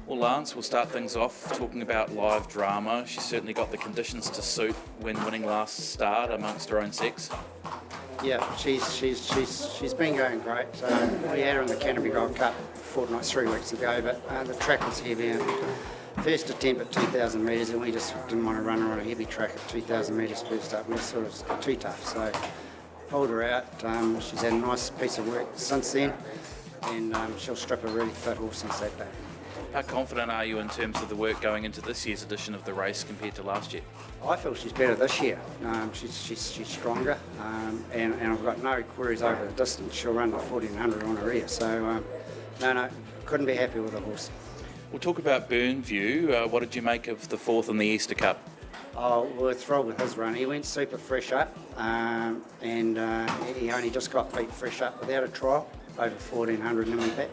Well, Lance, we'll start things off talking about live drama. She's certainly got the conditions to suit when winning last start amongst her own sex. Yeah, she's been going great. We had her in the Canterbury Gold Cup fortnight, 3 weeks ago, but the track was heavy. And first attempt at 2,000 metres, and we just didn't want to run her on a heavy track at 2,000 metres first up. We sort of too tough, so pulled her out. She's had a nice piece of work since then, and she'll strip a really fit horse since that day. How confident are you in terms of the work going into this year's edition of the race compared to last year? I feel she's better this year. She's stronger, and I've got no queries over the distance. She'll run the 1400 on her ear, so no, couldn't be happy with the horse. We'll talk about Burnview. What did you make of the fourth in the Easter Cup? Oh, we're thrilled with his run. He went super fresh up, and he only just got beat fresh up without a trial over 1400, and then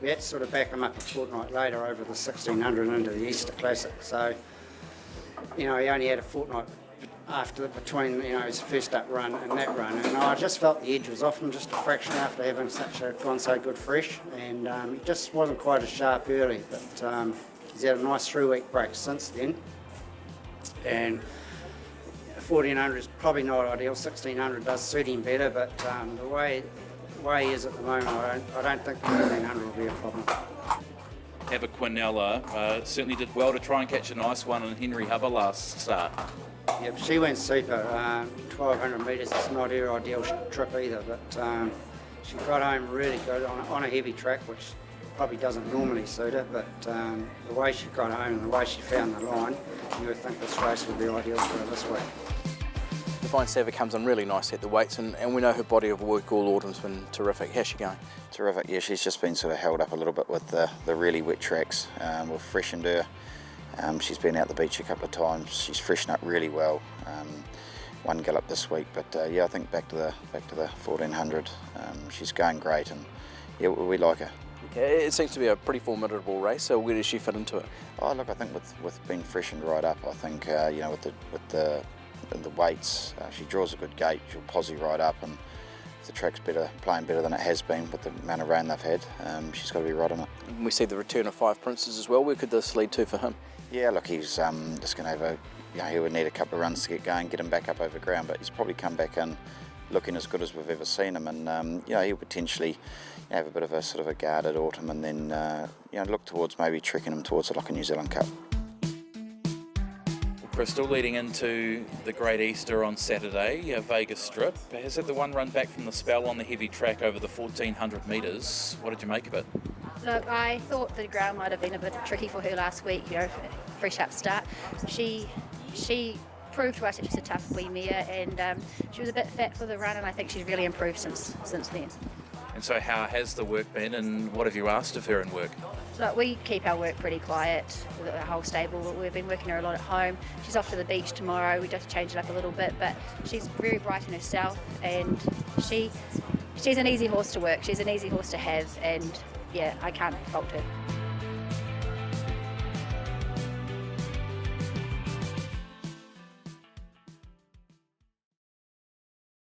we had to sort of back him up a fortnight later over the 1600 into the Easter Classic. So, he only had a fortnight between his first up run and that run, and I just felt the edge was off him just a fraction after having gone so good fresh, and he just wasn't quite as sharp early, but he's had a nice 3-week break since then, and 1400 is probably not ideal. 1600 does suit him better, but the way he is at the moment, I don't think the 1400 will be a problem. Ava Quinella certainly did well to try and catch a nice one in Henry Hubber last start. Yep, she went super. 1200 metres is not her ideal trip either, but she got home really good on a heavy track, which probably doesn't normally suit her, but the way she got home and the way she found the line, you would think this race would be ideal for her this week. Divine Sava comes in really nice at the weights, and we know her body of work all autumn's been terrific. How's she going? Terrific, yeah, she's just been sort of held up a little bit with the really wet tracks. We've freshened her. She's been out the beach a couple of times. She's freshened up really well. One gallop this week, but I think back to the 1400. She's going great, and yeah, we like her. Okay, it seems to be a pretty formidable race. So where does she fit into it? Oh, look, I think with being freshened right up, I think with the weights, she draws a good gate. She'll posse right up, and if the track's playing better than it has been with the amount of rain they've had, she's got to be right on it. We see the return of Five Princes as well. Where could this lead to for him? Yeah, look, he's just going to have he would need a couple of runs to get going, get him back up over ground, but he's probably come back in looking as good as we've ever seen him, and he'll potentially have a bit of a sort of a guarded autumn, and then look towards maybe trekking him towards like a New Zealand Cup. Crystal, leading into the Great Easter on Saturday, Vegas Strip has had the one run back from the spell on the heavy track over the 1400 metres. What did you make of it? Look, I thought the ground might have been a bit tricky for her last week, fresh up start. She proved to us that she's a tough wee mare, and she was a bit fat for the run, and I think she's really improved since then. And so how has the work been, and what have you asked of her in work? Look, we keep our work pretty quiet with the whole stable. We've been working her a lot at home. She's off to the beach tomorrow. We just change it up a little bit, but she's very bright in herself, and she's an easy horse to work. She's an easy horse to have, and yeah, I can't fault her.